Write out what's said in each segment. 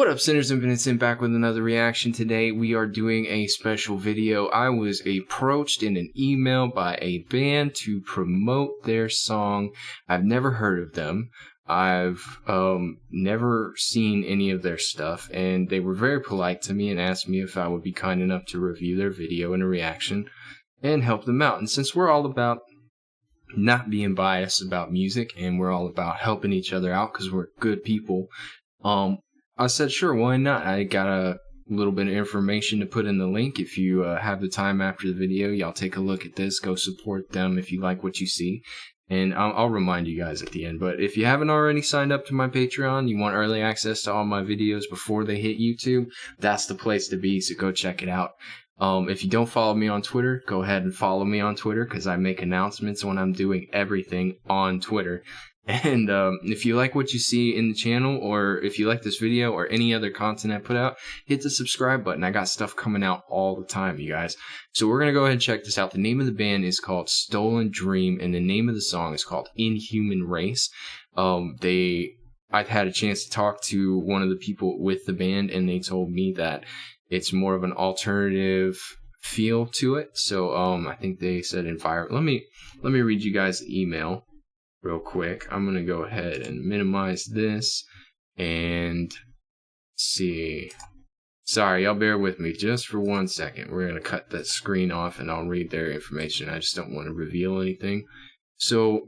What up, Sinners and Vincent, back with another reaction. Today we are doing a special video. I was approached in an email by a band to promote their song. I've never heard of them. I've never seen any of their stuff, and they were very polite to me and asked me if I would be kind enough to review their video and a reaction and help them out. And since we're all about not being biased about music and we're all about helping each other out because we're good people, I said, sure, why not? I got a little bit of information to put in the link. If you have the time after the video, y'all take a look at this. Go support them if you like what you see. And I'll remind you guys at the end. But if you haven't already signed up to my Patreon, you want early access to all my videos before they hit YouTube, that's the place to be, so go check it out. If you don't follow me on Twitter, go ahead and follow me on Twitter because I make announcements when I'm doing everything on Twitter. And if you like what you see in the channel, or if you like this video or any other content I put out, hit the subscribe button. I got stuff coming out all the time, you guys. So we're going to go ahead and check this out. The name of the band is called Stolen Dream, and the name of the song is called Inhuman Race. I've had a chance to talk to one of the people with the band, and they told me that it's more of an alternative feel to it. So I think they said environment. Let me read you guys the email real quick. I'm going to go ahead and minimize this and see. Sorry, y'all bear with me just for 1 second. We're going to cut that screen off and I'll read their information. I just don't want to reveal anything. So,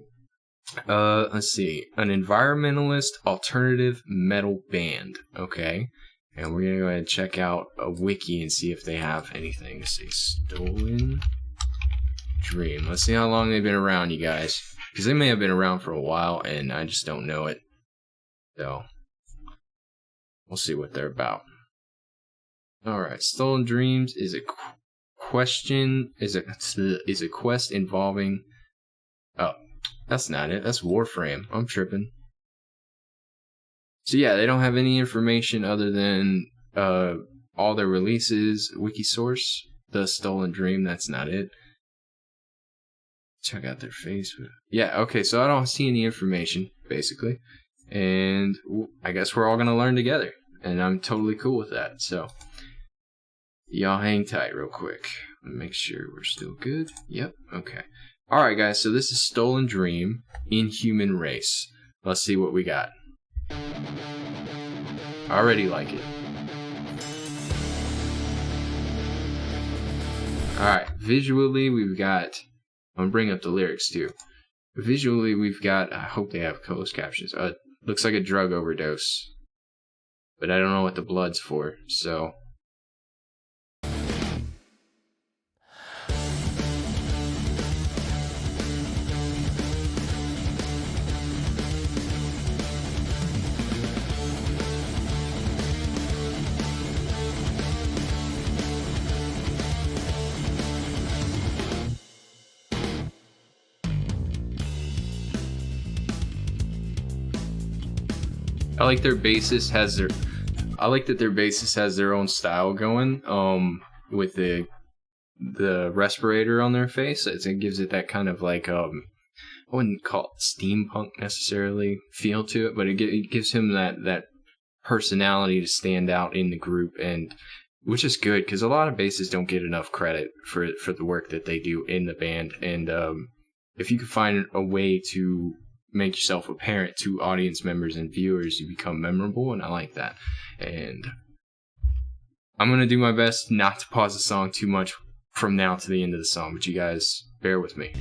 let's see. An environmentalist alternative metal band. Okay. And we're going to go ahead and check out a wiki and see if they have anything. Let's see. Stolen Dream. Let's see how long they've been around, you guys. Because they may have been around for a while, and I just don't know it. So, we'll see what they're about. Alright, Stolen Dreams is a quest involving... Oh, that's not it. That's Warframe. I'm tripping. So yeah, they don't have any information other than all their releases. Wikisource, The Stolen Dream, that's not it. Check out their Facebook. Yeah, okay, so I don't see any information, basically. And I guess we're all going to learn together. And I'm totally cool with that. So, y'all hang tight real quick. Make sure we're still good. Yep, okay. Alright, guys, so this is Stolen Dream, Inhuman Race. Let's see what we got. I already like it. Alright, visually we've got... I'm going to bring up the lyrics too. Visually, we've got, I hope they have closed captions. Looks like a drug overdose. But I don't know what the blood's for, so. I like their bassist has their. I like that their bassist has their own style going. With the respirator on their face, it gives it that kind of like I wouldn't call it steampunk necessarily feel to it, but it gives him that personality to stand out in the group, and which is good because a lot of bassists don't get enough credit for the work that they do in the band, and if you could find a way to make yourself apparent to audience members and viewers, you become memorable, and I like that. And I'm going to do my best not to pause the song too much from now to the end of the song, but you guys bear with me.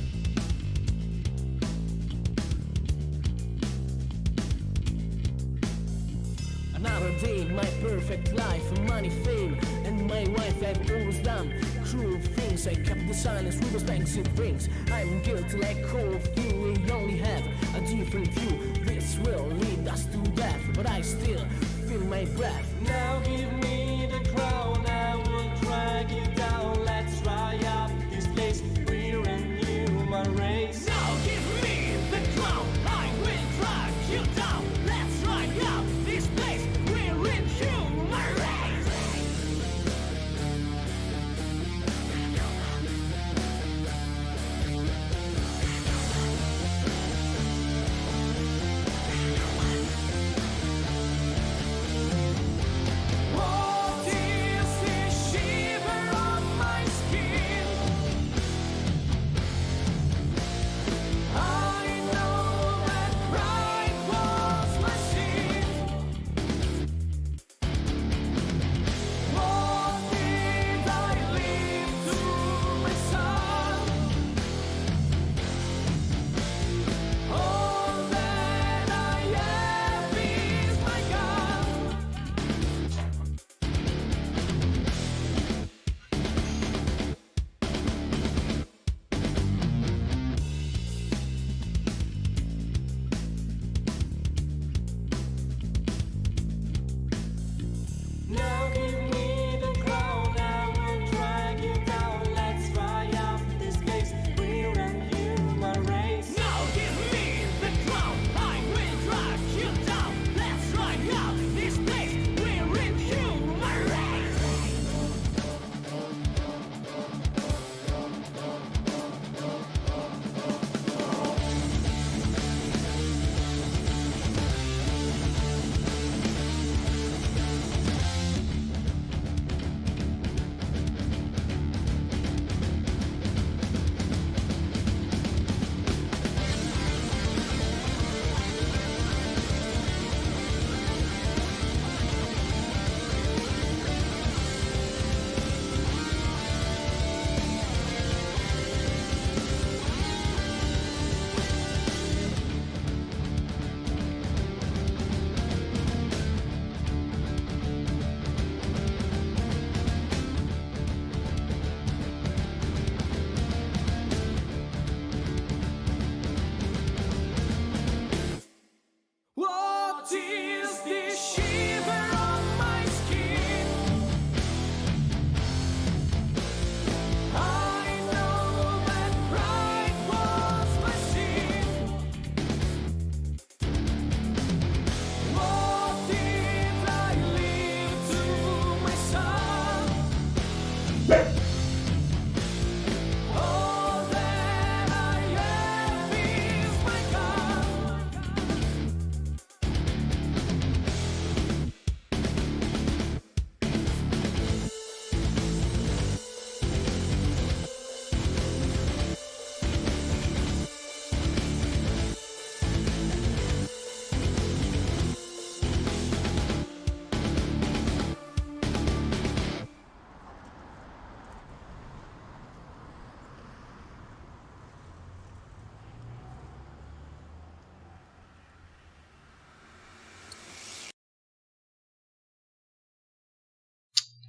Another day, my perfect life, money, fame, and my wife have always done cruel things. I kept the silence with those banks it brings. I'm guilty like all of you, we only have a different view. This will lead us to death, but I still feel my breath. Now give me the crown, I will drag you down. Let's try out this place, we're in human race. Now give me the crown, I will drag you down. Let's try out this place, we're in human race.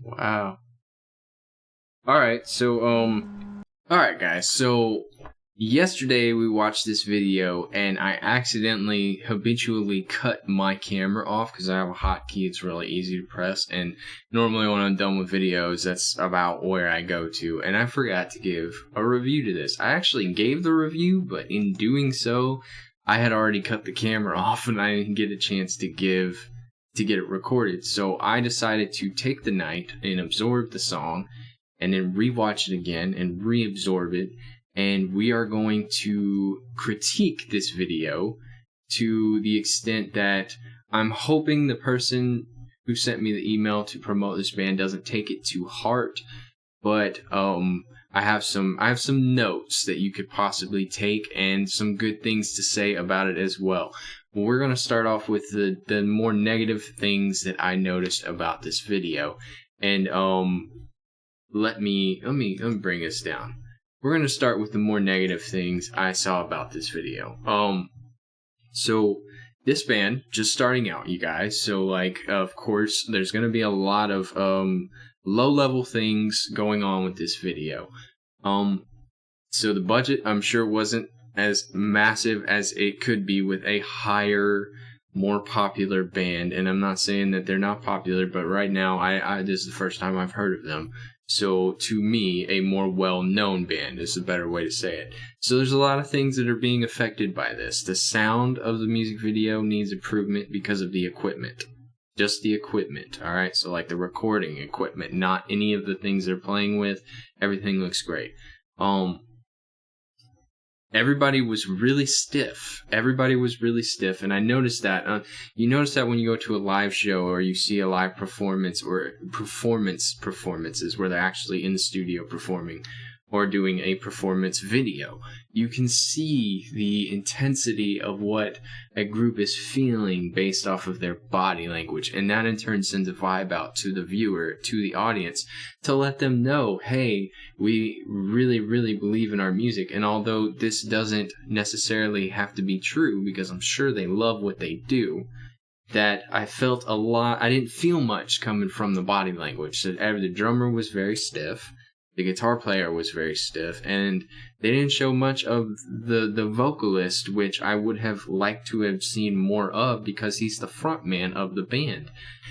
Wow. Alright, alright guys, so yesterday we watched this video and I accidentally habitually cut my camera off because I have a hotkey. It's really easy to press, and normally when I'm done with videos, that's about where I go to, and I forgot to give a review to this. I actually gave the review, but in doing so, I had already cut the camera off and I didn't get a chance to get it recorded. So I decided to take the night and absorb the song and then rewatch it again and reabsorb it. And we are going to critique this video to the extent that I'm hoping the person who sent me the email to promote this band doesn't take it to heart. But I have some notes that you could possibly take and some good things to say about it as well. Well, we're going to start off with the more negative things that I noticed about this video. And let me bring us down. We're going to start with the more negative things I saw about this video. So this band just starting out, you guys. So like, of course, there's going to be a lot of low-level things going on with this video. So the budget, I'm sure, wasn't as massive as it could be with a higher, more popular band. And I'm not saying that they're not popular, but right now, this is the first time I've heard of them. So to me, a more well-known band is a better way to say it. So there's a lot of things that are being affected by this. The sound of the music video needs improvement because of the equipment. Just the equipment, alright? So like the recording equipment, not any of the things they're playing with. Everything looks great. Everybody was really stiff. And I noticed that. You notice that when you go to a live show or you see a live performance or performances where they're actually in the studio performing or doing a performance video, you can see the intensity of what a group is feeling based off of their body language. And that in turn sends a vibe out to the viewer, to the audience, to let them know, hey, we really, really believe in our music. And although this doesn't necessarily have to be true, because I'm sure they love what they do, that I felt a lot, I didn't feel much coming from the body language. So the drummer was very stiff. The guitar player was very stiff, and they didn't show much of the vocalist, which I would have liked to have seen more of because he's the front man of the band.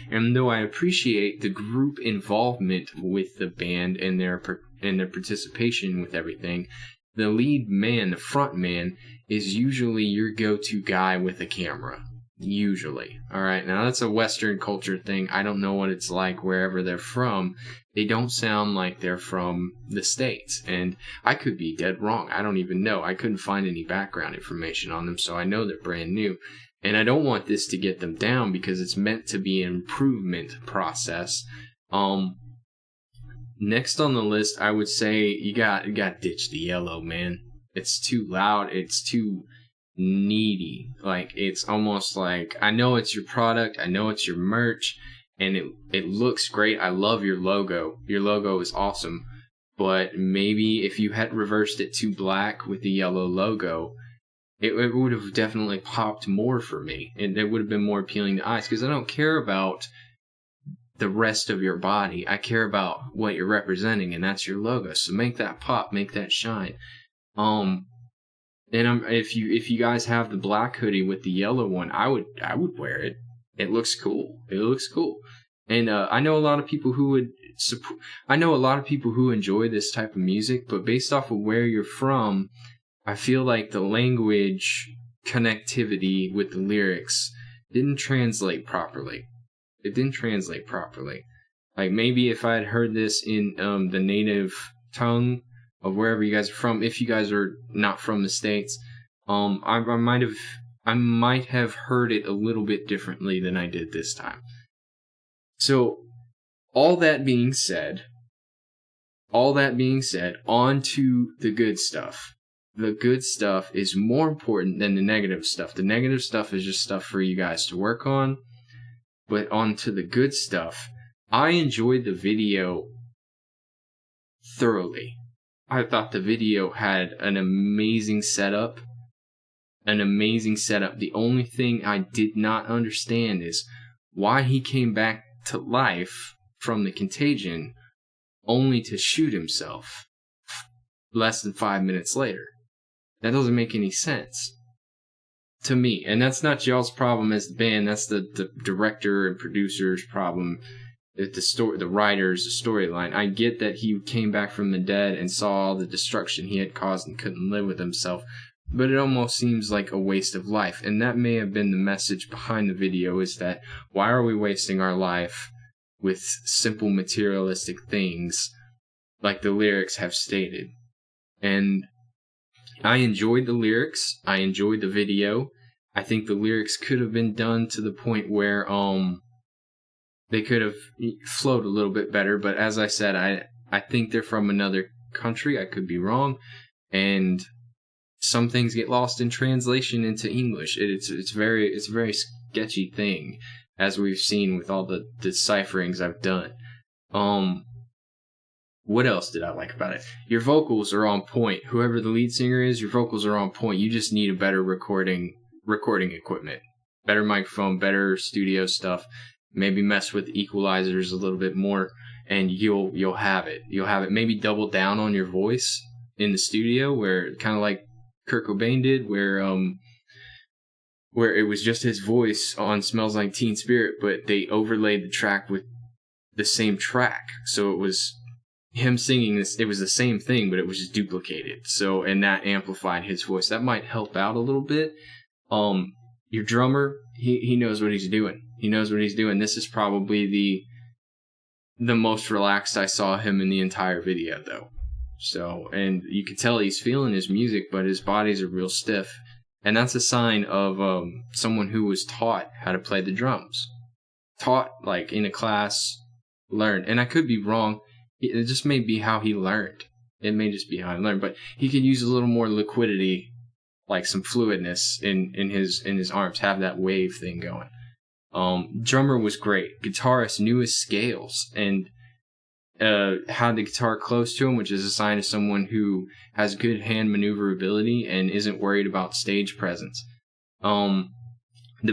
And though I appreciate the group involvement with the band and their participation with everything, the lead man, the front man, is usually your go-to guy with a camera. Usually. Alright, now that's a Western culture thing. I don't know what it's like wherever they're from. They don't sound like they're from the States. And I could be dead wrong. I don't even know. I couldn't find any background information on them, so I know they're brand new. And I don't want this to get them down because it's meant to be an improvement process. Next on the list, I would say you got to ditch the yellow, man. It's too loud. It's too needy. Like, it's almost like, I know it's your product, I know it's your merch, and it looks great. I love your logo. Your logo is awesome. But maybe if you had reversed it to black with the yellow logo, it would have definitely popped more for me. And it would have been more appealing to eyes, because I don't care about the rest of your body. I care about what you're representing, and that's your logo. So make that pop, make that shine. And if you guys have the black hoodie with the yellow one, I would wear it. It looks cool. And I know a lot of people who enjoy this type of music, but based off of where you're from, I feel like the language connectivity with the lyrics didn't translate properly. Like, maybe if I had heard this in the native tongue of wherever you guys are from, if you guys are not from the States, I might have heard it a little bit differently than I did this time. So, all that being said, on to the good stuff. The good stuff is more important than the negative stuff. The negative stuff is just stuff for you guys to work on. But on to the good stuff. I enjoyed the video thoroughly. I thought the video had an amazing setup. The only thing I did not understand is why he came back to life from the contagion only to shoot himself less than 5 minutes later. That doesn't make any sense to me. And that's not y'all's problem as the band. That's the director and producer's problem. The writers, the storyline. I get that he came back from the dead and saw all the destruction he had caused and couldn't live with himself, but it almost seems like a waste of life. And that may have been the message behind the video, is that why are we wasting our life with simple materialistic things like the lyrics have stated? And I enjoyed the lyrics. I enjoyed the video. I think the lyrics could have been done to the point where they could have flowed a little bit better. But as I said, I think they're from another country. I could be wrong. And some things get lost in translation into English. It's a very sketchy thing, as we've seen with all the decipherings I've done. What else did I like about it? Your vocals are on point. Whoever the lead singer is, your vocals are on point. You just need a better recording equipment, better microphone, better studio stuff. Maybe mess with equalizers a little bit more, and you'll have it. You'll have it. Maybe double down on your voice in the studio, where kind of like Kurt Cobain did, where it was just his voice on "Smells Like Teen Spirit," but they overlaid the track with the same track, so it was him singing this. It was the same thing, but it was just duplicated. So, and that amplified his voice. That might help out a little bit. Your drummer, he knows what he's doing. He knows what he's doing. This is probably the most relaxed I saw him in the entire video, though. So, and you can tell he's feeling his music, but his bodies are real stiff. And that's a sign of someone who was taught how to play the drums. Taught, like, in a class, learned. And I could be wrong. It just may be how he learned. It may just be how he learned. But he could use a little more liquidity, like some fluidness in his arms, have that wave thing going. Drummer was great. Guitarist knew his scales and had the guitar close to him, which is a sign of someone who has good hand maneuverability and isn't worried about stage presence. The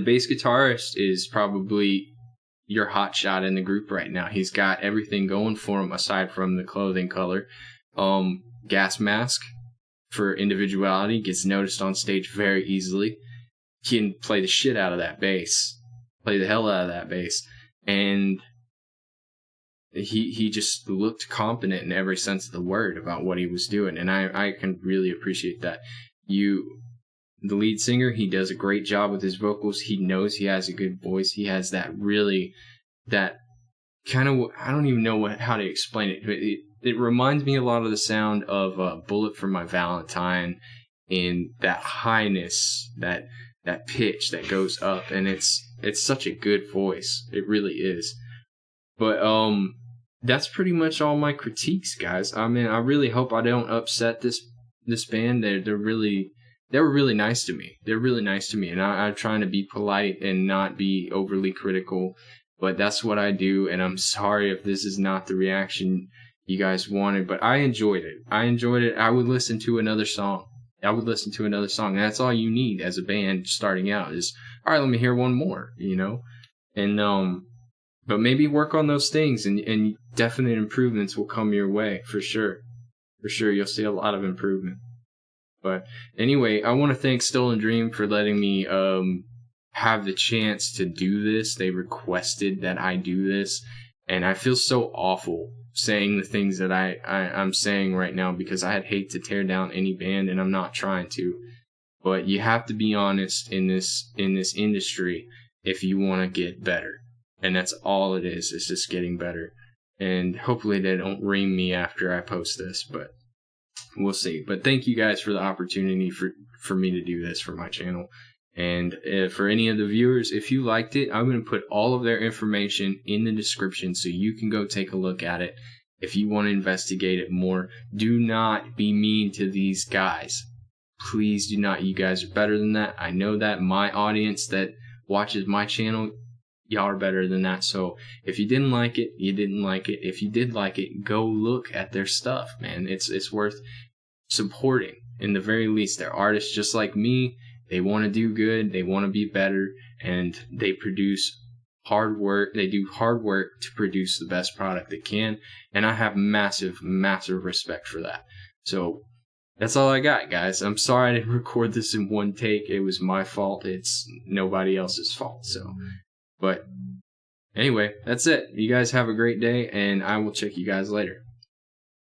bass guitarist is probably your hot shot in the group right now. He's got everything going for him aside from the clothing color. Gas mask for individuality, gets noticed on stage very easily. He can play the shit out of that bass. Play the hell out of that bass. And he just looked competent in every sense of the word about what he was doing. And I can really appreciate that. The lead singer, he does a great job with his vocals. He knows he has a good voice. He has that kind of, I don't even know how to explain it. It reminds me a lot of the sound of Bullet for My Valentine, in that highness, that pitch that goes up, and it's such a good voice. It really is. But that's pretty much all my critiques, guys. I mean, I really hope I don't upset this band. They were really nice to me. They're really nice to me, and I'm trying to be polite and not be overly critical. But that's what I do, and I'm sorry if this is not the reaction you guys wanted, but I enjoyed it. I would listen to another song. And that's all you need as a band starting out is, all right, let me hear one more, And but maybe work on those things, and definite improvements will come your way for sure. For sure, you'll see a lot of improvement. But anyway, I want to thank Stolen Dream for letting me have the chance to do this. They requested that I do this, and I feel so awful saying the things that I'm saying right now, because I'd hate to tear down any band, and I'm not trying to. But you have to be honest in this industry if you want to get better. And that's all it is. It's just getting better. And hopefully they don't ream me after I post this, but we'll see. But thank you guys for the opportunity for me to do this for my channel. And for any of the viewers, if you liked it, I'm going to put all of their information in the description so you can go take a look at it. If you want to investigate it more, do not be mean to these guys. Please do not. You guys are better than that. I know that. My audience that watches my channel, y'all are better than that. So if you didn't like it, you didn't like it. If you did like it, go look at their stuff, man. It's worth supporting. In the very least, they're artists just like me. They want to do good, they want to be better, and they produce hard work. They do hard work to produce the best product they can, and I have massive respect for that. So that's all I got, guys. I'm sorry I didn't record this in one take. It was my fault. It's nobody else's fault. So, but anyway, that's it. You guys have a great day, and I will check you guys later.